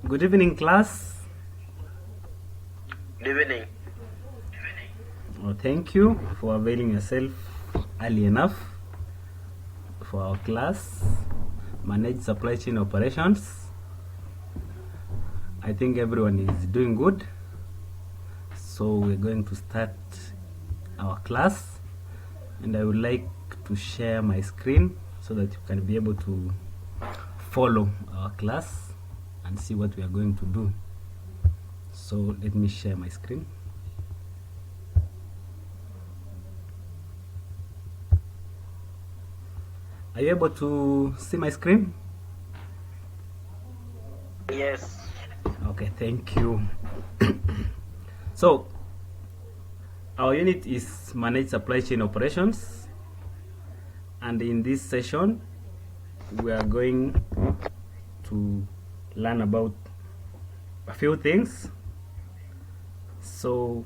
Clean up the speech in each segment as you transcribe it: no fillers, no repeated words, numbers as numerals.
Good evening, class. Good evening. Well, thank you for availing yourself early enough for our class. Manage supply chain operations. I think everyone is doing good. So we're going to start our class, and I would like to share my screen so that you can be able to follow our class and see what we are going to do. So let me share my screen. Are you able to see my screen? Yes. Okay, thank you. So our unit is manage supply chain operations, and in this session we are going to learn about a few things. So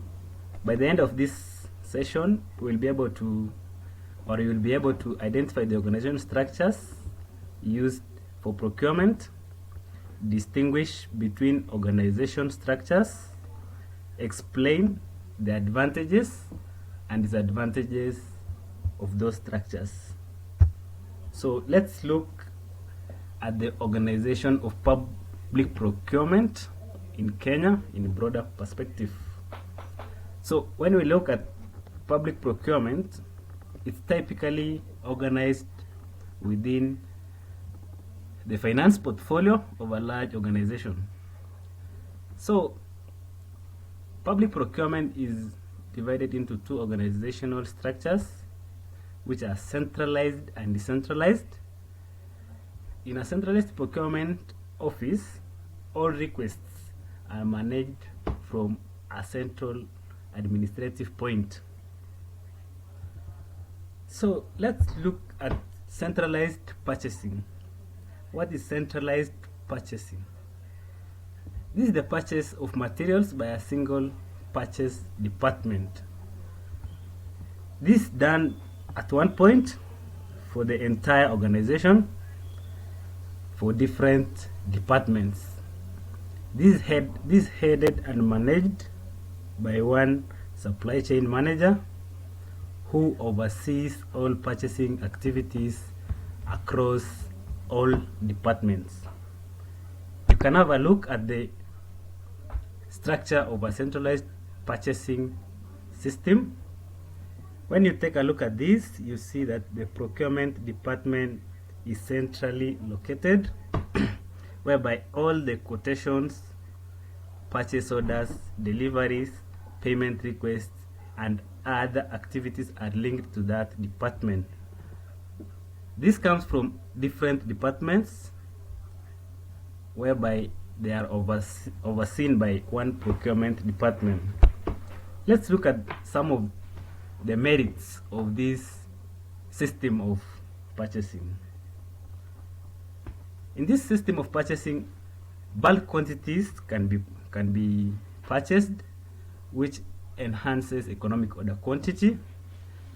by the end of this session we'll be able to, or you will be able to identify the organization structures used for procurement, distinguish between organization structures, explain the advantages and disadvantages of those structures. So let's look at the organization of public procurement in Kenya in a broader perspective. So when we look at public procurement, it's typically organized within the finance portfolio of a large organization. So public procurement is divided into two organizational structures, which are centralized and decentralized. In a centralized procurement office, all requests are managed from a central administrative point. So let's look at centralized purchasing. What is centralized purchasing? This is the purchase of materials by a single purchase department. This is done at one point for the entire organization for different departments. This is headed and managed by one supply chain manager who oversees all purchasing activities across all departments. You can have a look at the structure of a centralized purchasing system. When you take a look at this, you see that the procurement department is centrally located, whereby all the quotations, purchase orders, deliveries, payment requests, and other activities are linked to that department. This comes from different departments, whereby they are overseen by one procurement department. Let's look at some of the merits of this system of purchasing. In this system of purchasing, bulk quantities can be purchased, which enhances economic order quantity,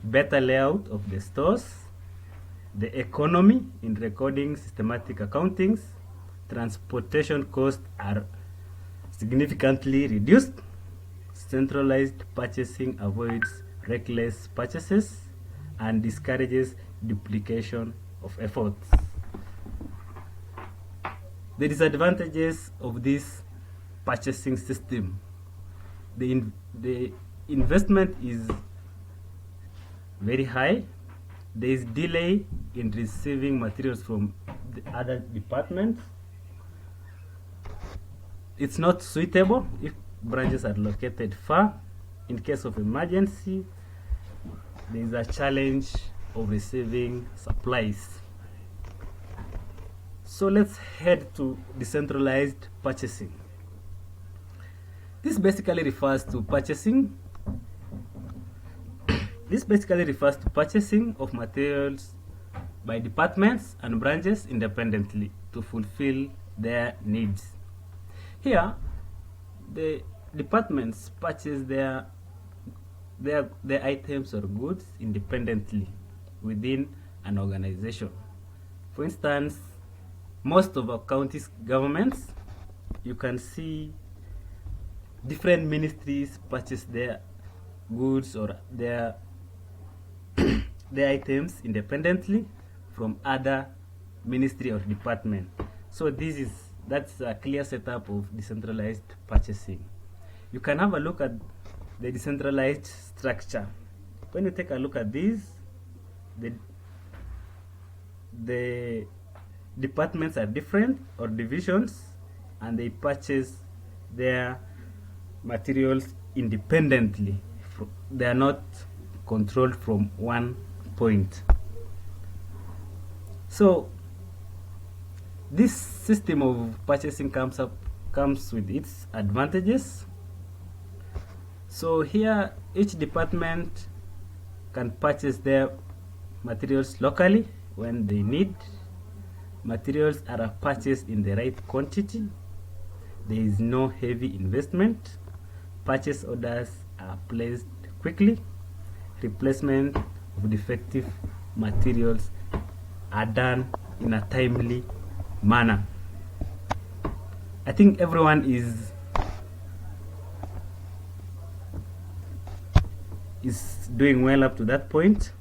better layout of the stores, the economy in recording systematic accountings, transportation costs are significantly reduced, centralized purchasing avoids reckless purchases, and discourages duplication of efforts. The disadvantages of this purchasing system: the investment is very high. There is delay in receiving materials from the other departments. It's not suitable if branches are located far. In case of emergency, there is a challenge of receiving supplies. So let's head to decentralized purchasing. This basically refers to purchasing of materials by departments and branches independently to fulfill their needs. Here, the departments purchase their items or goods independently within an organization. For instance, most of our counties governments you can see different ministries purchase their goods or their their items independently from other ministry or department. So that's a clear setup of decentralized purchasing. You can have a look at the decentralized structure. When you take a look at this, the departments are different or divisions, and they purchase their materials independently. They are not controlled from one point. So this system of purchasing comes with its advantages. So here each department can purchase their materials locally when they need. Materials are purchased in the right quantity. There is no heavy investment. Purchase orders are placed quickly. Replacement of defective materials are done in a timely manner. I think everyone is doing well up to that point.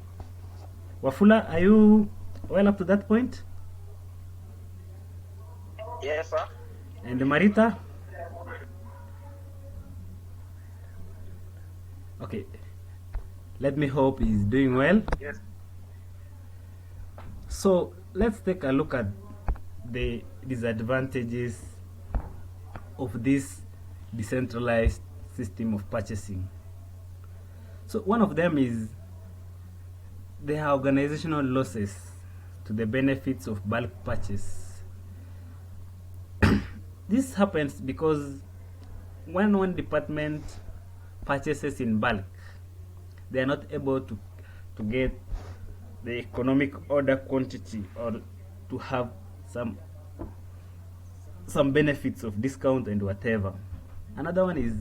Wafula, are you well up to that point? Yes, sir. And Marita? Okay. Let me hope he's doing well. Yes. So let's take a look at the disadvantages of this decentralized system of purchasing. So one of them is there are organizational losses to the benefits of bulk purchase. This happens because when one department purchases in bulk, they are not able to get the economic order quantity or to have some benefits of discount and whatever. Another one is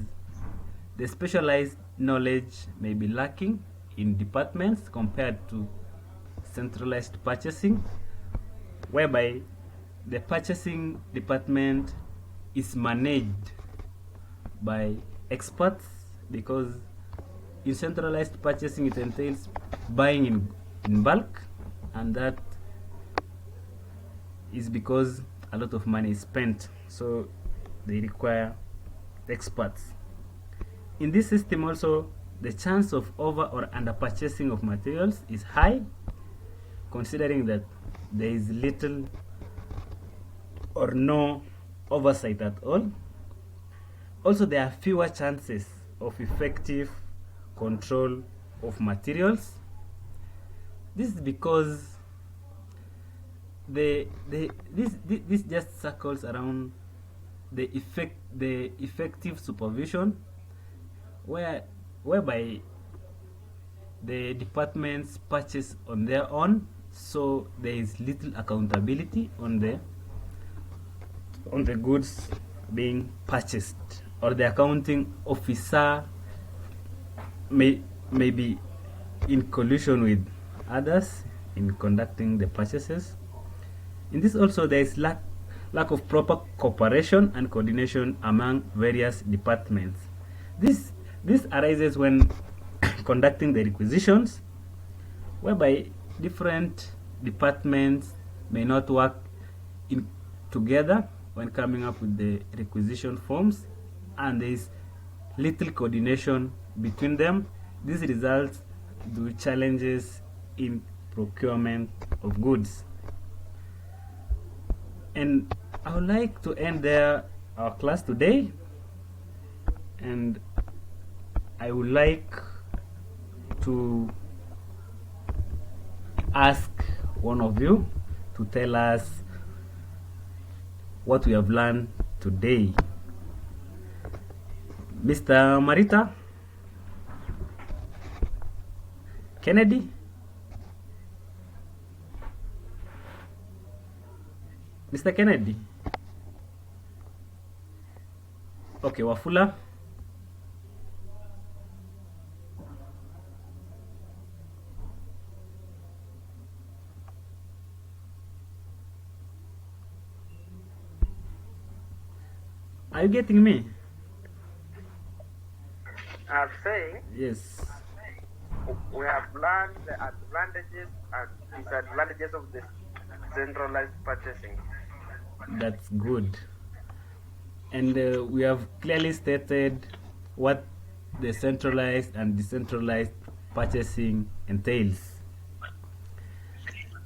the specialized knowledge may be lacking in departments compared to centralized purchasing, whereby the purchasing department is managed by experts, because in centralized purchasing it entails buying in bulk, and that is because a lot of money is spent, so they require experts. In this system also, the chance of over or under purchasing of materials is high, considering that there is little or no oversight at all. Also, there are fewer chances of effective control of materials. This is because this just circles around the effective supervision, whereby the departments purchase on their own, so there is little accountability on the goods being purchased, or the accounting officer may be in collusion with others in conducting the purchases. In this also, there is lack of proper cooperation and coordination among various departments. This arises when conducting the requisitions, whereby different departments may not work together when coming up with the requisition forms, and there is little coordination between them. This results to challenges in procurement of goods. And I would like to end there our class today, and I would like to ask one of you to tell us what we have learned today. Mr. Marita? Kennedy? Mr. Kennedy? Okay, Wafula? Are you getting me? I'm saying Yes. we have learned the advantages and disadvantages of this centralized purchasing. That's good. And we have clearly stated what the centralized and decentralized purchasing entails.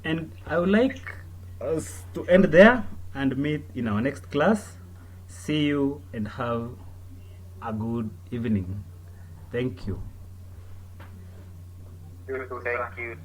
And I would like us to end there and meet in our next class. See you and have a good evening. Thank you. Thank you.